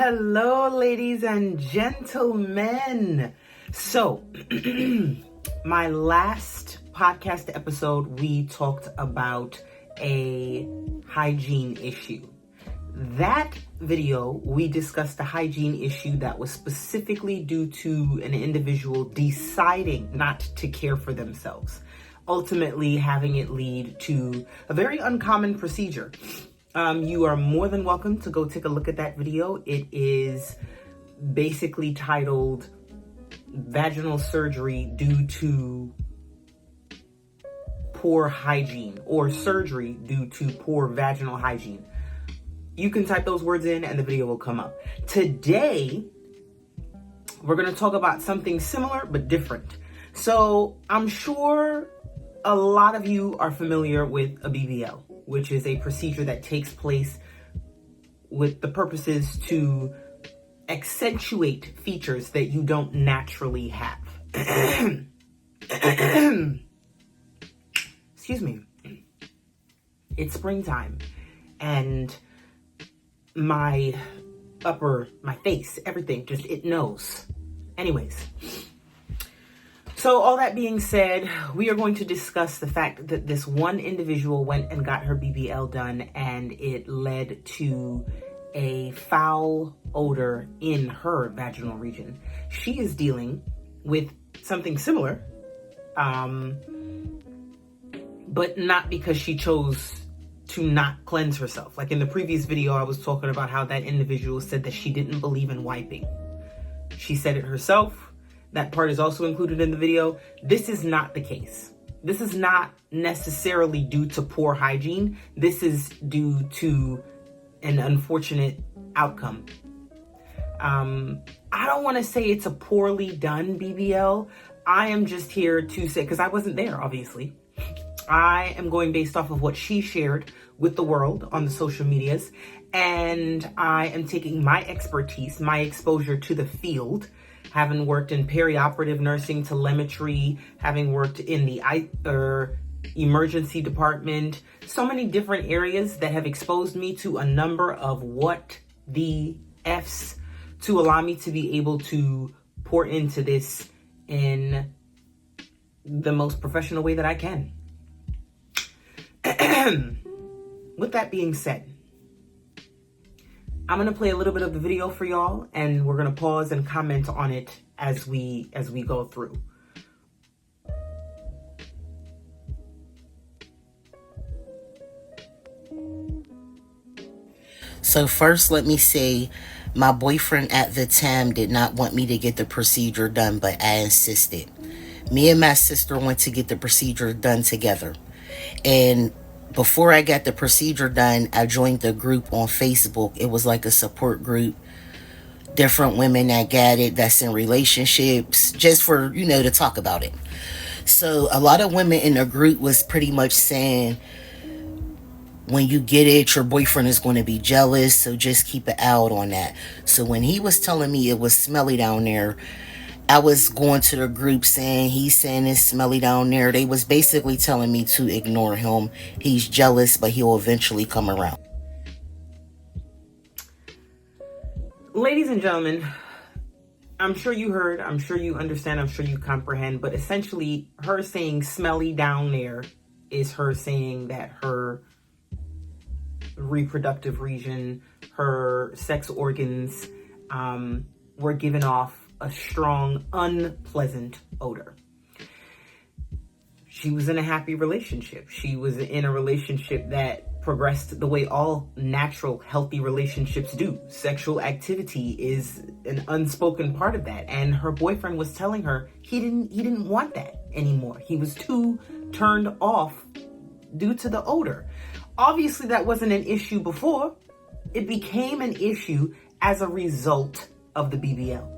Hello, ladies and gentlemen. So, my last podcast episode, we talked about a hygiene issue. That video, we discussed the hygiene issue that was specifically due to an individual deciding not to care for themselves, ultimately having it lead to a very uncommon procedure. You are more than welcome to go take a look at that video. It is basically titled Vaginal Surgery Due to Poor Hygiene, or Surgery Due to Poor Vaginal Hygiene. You can type those words in and the video will come up. Today, we're going to talk about something similar but different. So I'm sure a lot of you are familiar with a BBL, which is a procedure that takes place with the purposes to accentuate features that you don't naturally have. Excuse me. It's springtime and my face, everything, just it knows. Anyways. So all that being said, we are going to discuss the fact that this one individual went and got her BBL done and it led to a foul odor in her vaginal region. She is dealing with something similar, but not because she chose to not cleanse herself. Like in the previous video, I was talking about how that individual said that she didn't believe in wiping. She said it herself. That part is also included in the video. This is not the case. This is not necessarily due to poor hygiene. This is due to an unfortunate outcome. I don't want to say it's a poorly done BBL. I am just here to say, because I wasn't there, obviously. I am going based off of what she shared with the world on the social medias. And I am taking my expertise, my exposure to the field, having worked in perioperative nursing, telemetry, having worked in the emergency department, so many different areas that have exposed me to a number of what the F's to allow me to be able to pour into this in the most professional way that I can. With that being said, I'm going to play a little bit of the video for y'all, and we're going to pause and comment on it as we go through. So first, let me say, my boyfriend at the time did not want me to get the procedure done, but I insisted. Me and my sister went to get the procedure done together. And before I got the procedure done, I joined the group on Facebook. It was like a support group. Different women that got it, that's in relationships, just for, to talk about it. So a lot of women in the group was pretty much saying, when you get it, your boyfriend is going to be jealous, so just keep it out on that. So when he was telling me it was smelly down there, I was going to the group saying, he's saying it's smelly down there. They was basically telling me to ignore him. He's jealous, but he'll eventually come around. Ladies and gentlemen, I'm sure you heard, I'm sure you understand, I'm sure you comprehend, but essentially her saying smelly down there is her saying that her reproductive region, her sex organs, were given off a strong, unpleasant odor. She was in a happy relationship. She was in a relationship that progressed the way all natural, healthy relationships do. Sexual activity is an unspoken part of that. And her boyfriend was telling her he didn't want that anymore. He was too turned off due to the odor. Obviously, that wasn't an issue before. It became an issue as a result of the BBL.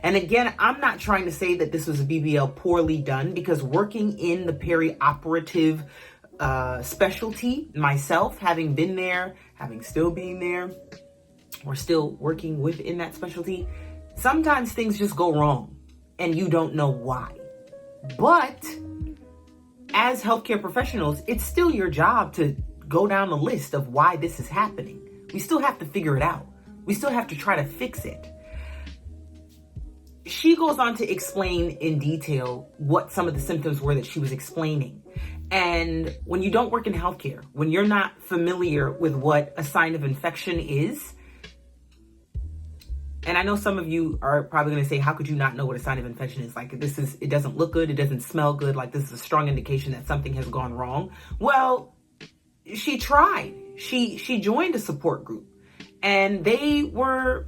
And again, I'm not trying to say that this was a BBL poorly done, because working in the perioperative specialty myself, having been there, having still being there, or still working within that specialty, sometimes things just go wrong and you don't know why. But as healthcare professionals, it's still your job to go down the list of why this is happening. We still have to figure it out. We still have to try to fix it. She goes on to explain in detail what some of the symptoms were that she was explaining. And when you don't work in healthcare, when you're not familiar with what a sign of infection is, and I know some of you are probably going to say, how could you not know what a sign of infection is? Like, it doesn't look good. It doesn't smell good. Like, this is a strong indication that something has gone wrong. Well, she tried. She joined a support group and they were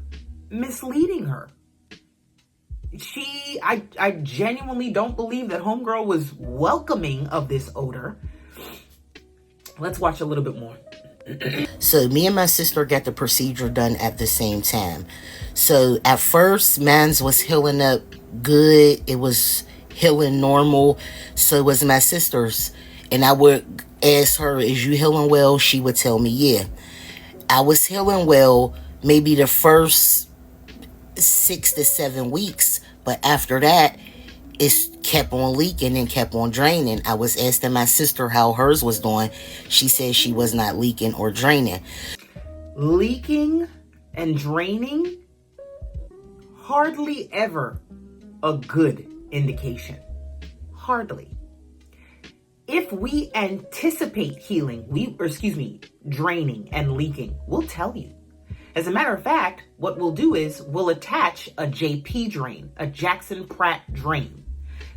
misleading her. I genuinely don't believe that homegirl was welcoming of this odor. Let's watch a little bit more. So me and my sister got the procedure done at the same time. So at first, mans was healing up good. It was healing normal. So was my sister's. And I would ask her, is you healing well? She would tell me, yeah. I was healing well maybe the first 6 to 7 weeks. But after that, it kept on leaking and kept on draining. I was asking my sister how hers was doing. She said she was not leaking or draining. Leaking and draining, hardly ever a good indication. Hardly. If we anticipate draining and leaking, we'll tell you. As a matter of fact, what we'll do is we'll attach a JP drain, a Jackson Pratt drain.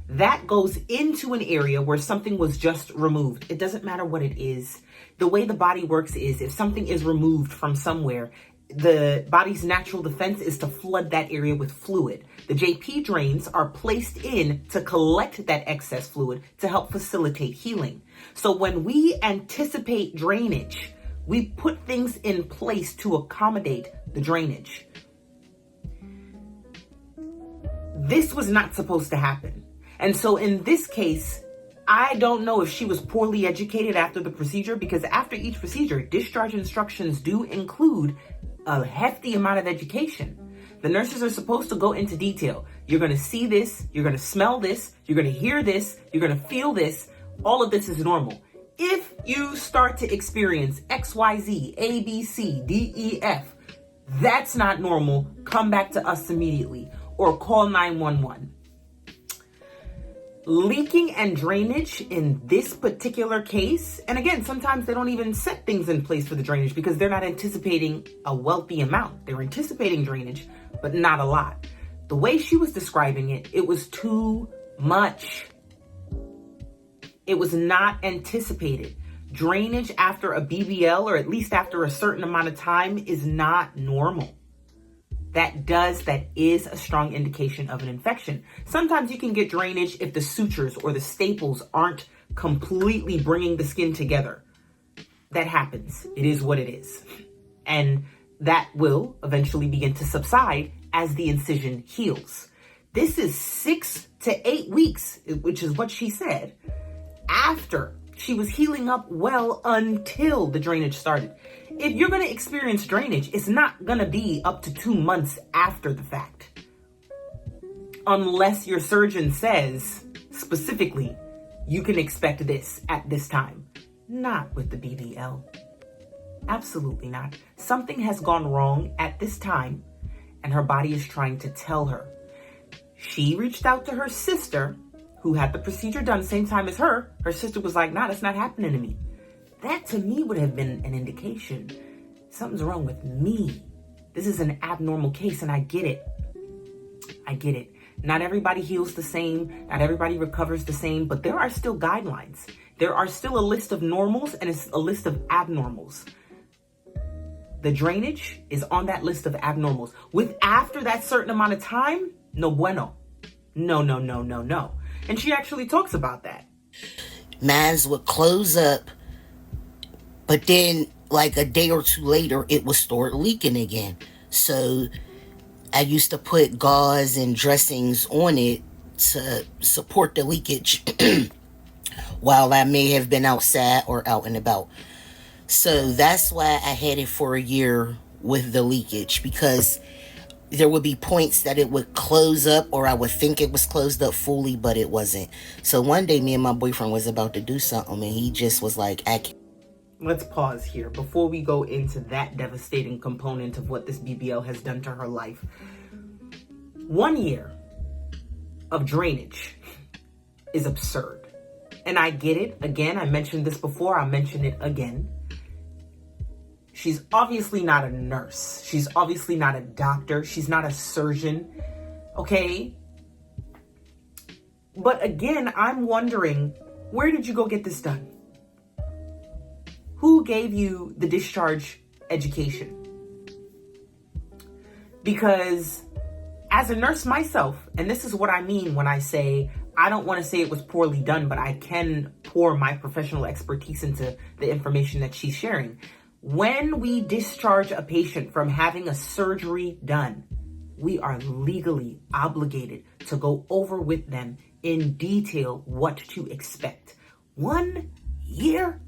That goes into an area where something was just removed. It doesn't matter what it is. The way the body works is if something is removed from somewhere, the body's natural defense is to flood that area with fluid. The JP drains are placed in to collect that excess fluid to help facilitate healing. So when we anticipate drainage, we put things in place to accommodate the drainage. This was not supposed to happen. And so in this case, I don't know if she was poorly educated after the procedure, because after each procedure, discharge instructions do include a hefty amount of education. The nurses are supposed to go into detail. You're going to see this, you're going to smell this, you're going to hear this, you're going to feel this. All of this is normal. If you start to experience XYZ, A, B, C, D, E, F, that's not normal. Come back to us immediately or call 911. Leaking and drainage in this particular case, and again, sometimes they don't even set things in place for the drainage because they're not anticipating a wealthy amount. They're anticipating drainage, but not a lot. The way she was describing it, it was too much. It was not anticipated. Drainage after a BBL, or at least after a certain amount of time, is not normal. That is a strong indication of an infection. Sometimes you can get drainage if the sutures or the staples aren't completely bringing the skin together. That happens. It is what it is. And that will eventually begin to subside as the incision heals. This is 6 to 8 weeks, which is what she said, after she was healing up well until the drainage started. If you're going to experience drainage, it's not going to be up to 2 months after the fact. Unless your surgeon says specifically, you can expect this at this time. Not with the BBL. Absolutely not. Something has gone wrong at this time, and her body is trying to tell her. She reached out to her sister, who had the procedure done same time as her. Her sister was like, nah, that's not happening to me. That to me would have been an indication something's wrong with me. This is an abnormal case, and I get it. I get it. Not everybody heals the same. Not everybody recovers the same, but there are still guidelines. There are still a list of normals and it's a list of abnormals. The drainage is on that list of abnormals. With after that certain amount of time, no bueno. No, no, no, no, no. And she actually talks about that. Mines would close up, but then like a day or two later, it would start leaking again. So I used to put gauze and dressings on it to support the leakage while I may have been outside or out and about. So that's why I had it for a year with the leakage, because there would be points that it would close up, or I would think it was closed up fully, but it wasn't. So one day me and my boyfriend was about to do something, and he just was like, I can't. let's pause here before we go into that devastating component of what this BBL has done to her life. 1 year of drainage is absurd. And I get it. Again, I mentioned this before. I'll mention it again. She's obviously not a nurse. She's obviously not a doctor. She's not a surgeon. Okay? But again, I'm wondering, where did you go get this done? Who gave you the discharge education? Because as a nurse myself, and this is what I mean when I say, I don't want to say it was poorly done, but I can pour my professional expertise into the information that she's sharing. When we discharge a patient from having a surgery done, we are legally obligated to go over with them in detail what to expect. 1 year?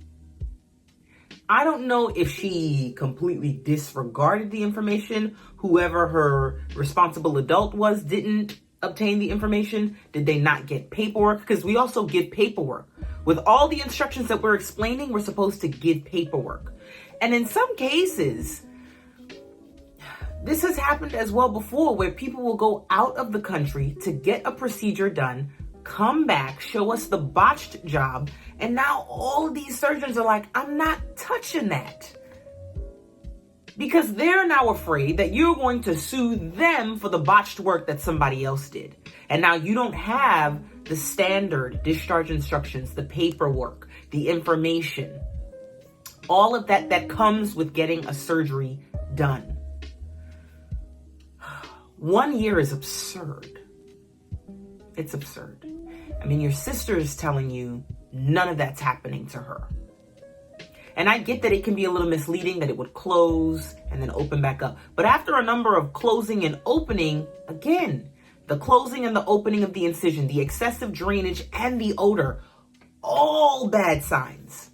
I don't know if she completely disregarded the information. Whoever her responsible adult was didn't obtain the information. Did they not get paperwork? Because we also give paperwork. With all the instructions that we're explaining, we're supposed to give paperwork. And in some cases, this has happened as well before, where people will go out of the country to get a procedure done, come back, show us the botched job, and now all of these surgeons are like, I'm not touching that. Because they're now afraid that you're going to sue them for the botched work that somebody else did. And now you don't have the standard discharge instructions, the paperwork, the information, all of that comes with getting a surgery done. 1 year is absurd. It's absurd. I mean, your sister is telling you none of that's happening to her. And I get that it can be a little misleading that it would close and then open back up. But after a number of closing and opening, again, the closing and the opening of the incision, the excessive drainage and the odor, all bad signs.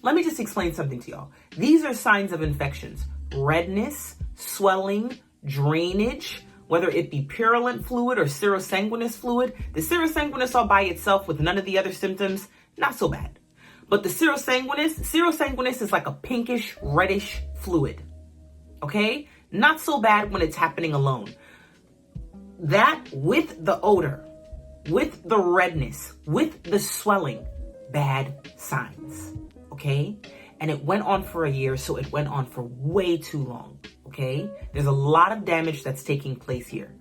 Let me just explain something to y'all. These are signs of infections. Redness, swelling, drainage, whether it be purulent fluid or serosanguinous fluid. The serosanguinous all by itself with none of the other symptoms, not so bad. But the serosanguinous is like a pinkish, reddish fluid. Okay? Not so bad when it's happening alone. That with the odor, with the redness, with the swelling, bad signs. Okay? And it went on for a year, so it went on for way too long. Okay? There's a lot of damage that's taking place here.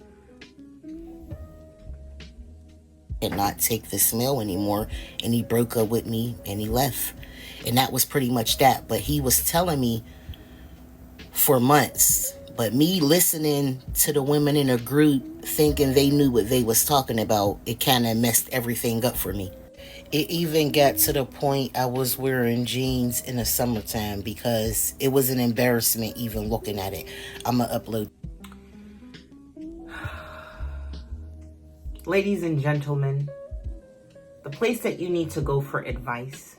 Did not take the smell anymore, and he broke up with me and he left. And that was pretty much that. But he was telling me for months. But me listening to the women in a group thinking they knew what they was talking about, it kind of messed everything up for me. It even got to the point I was wearing jeans in the summertime because it was an embarrassment even looking at it. I'm going to upload. Ladies and gentlemen, the place that you need to go for advice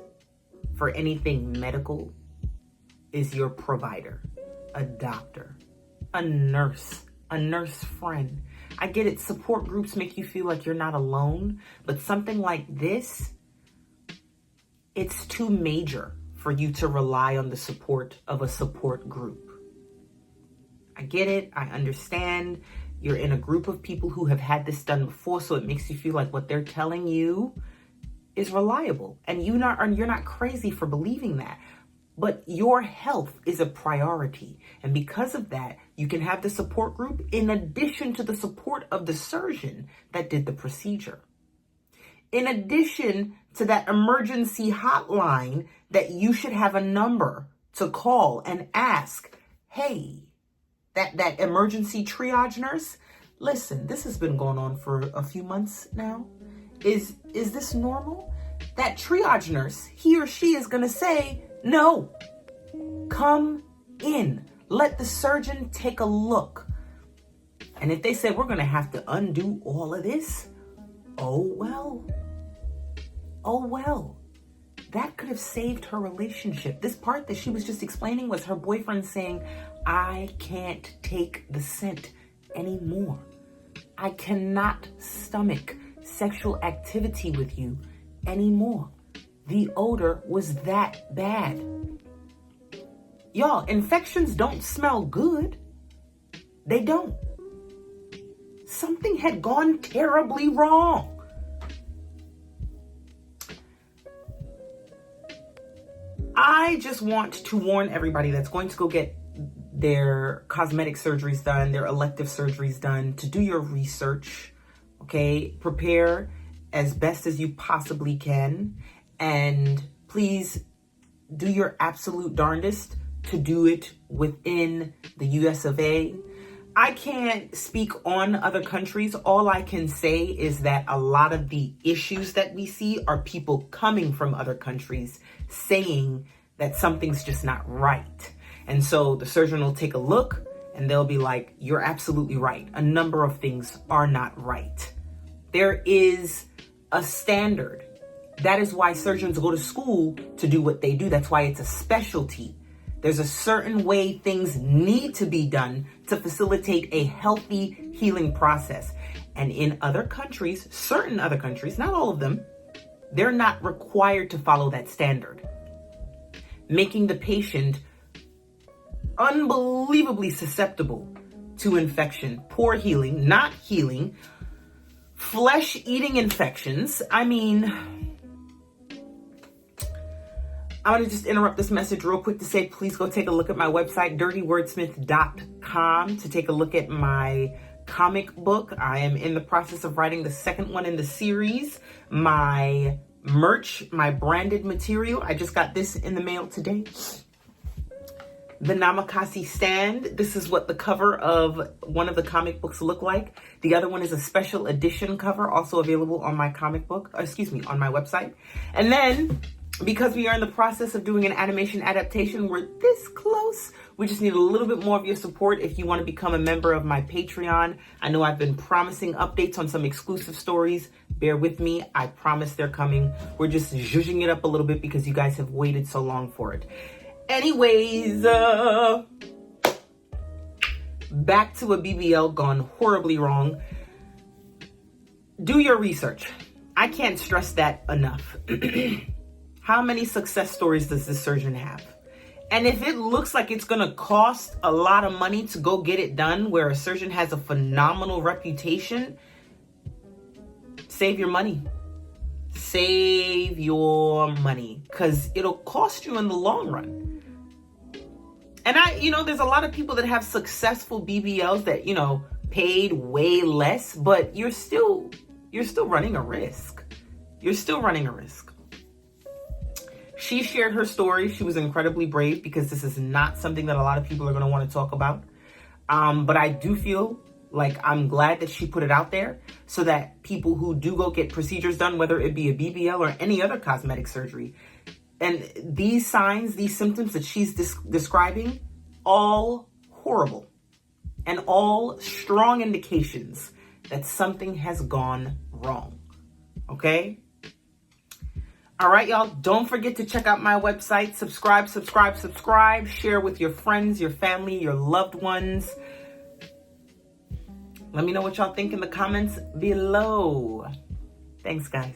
for anything medical is your provider, a doctor, a nurse friend. I get it. Support groups make you feel like you're not alone, but something like this, it's too major for you to rely on the support of a support group. I get it. I understand. You're in a group of people who have had this done before, so it makes you feel like what they're telling you is reliable. And you're not crazy for believing that. But your health is a priority. And because of that, you can have the support group in addition to the support of the surgeon that did the procedure. In addition to that emergency hotline that you should have a number to call and ask, hey, that emergency triage nurse, listen, this has been going on for a few months now. Is this normal? That triage nurse, he or she is going to say, no, come in. Let the surgeon take a look. And if they say we're going to have to undo all of this, oh well. That could have saved her relationship. This part that she was just explaining was her boyfriend saying, I can't take the scent anymore. I cannot stomach sexual activity with you anymore. The odor was that bad. Y'all, infections don't smell good. They don't. Something had gone terribly wrong. I just want to warn everybody that's going to go get their cosmetic surgeries done, their elective surgeries done, to do your research, okay? Prepare as best as you possibly can, and please do your absolute darndest to do it within the US of A. I can't speak on other countries. All I can say is that a lot of the issues that we see are people coming from other countries saying that something's just not right. And so the surgeon will take a look and they'll be like, you're absolutely right. A number of things are not right. There is a standard. That is why surgeons go to school to do what they do. That's why it's a specialty. There's a certain way things need to be done to facilitate a healthy healing process. And in other countries, certain other countries, not all of them, they're not required to follow that standard, making the patient unbelievably susceptible to infection, poor healing, not healing, flesh-eating infections. I mean, I want to just interrupt this message real quick to say, please go take a look at my website, dirtywordsmith.com, to take a look at my comic book. I am in the process of writing the second one in the series. My merch, my branded material, I just got this in the mail today. The Namakasi stand. This is what the cover of one of the comic books look like. The other one is a special edition cover, also available on my on my website. And then, because we are in the process of doing an animation adaptation, we're this close. We just need a little bit more of your support if you want to become a member of my Patreon. I know I've been promising updates on some exclusive stories. Bear with me. I promise they're coming. We're just zhuzhing it up a little bit because you guys have waited so long for it. Anyways, back to a BBL gone horribly wrong. Do your research. I can't stress that enough. How many success stories does this surgeon have? And if it looks like it's going to cost a lot of money to go get it done, where a surgeon has a phenomenal reputation, save your money. Save your money, because it'll cost you in the long run. And there's a lot of people that have successful BBLs that, paid way less, but you're still running a risk. You're still running a risk. She shared her story. She was incredibly brave, because this is not something that a lot of people are going to want to talk about. But I do feel like I'm glad that she put it out there so that people who do go get procedures done, whether it be a BBL or any other cosmetic surgery, and these signs, these symptoms that she's describing, all horrible and all strong indications that something has gone wrong. Okay? All right, y'all. Don't forget to check out my website. Subscribe. Share with your friends, your family, your loved ones. Let me know what y'all think in the comments below. Thanks, guys.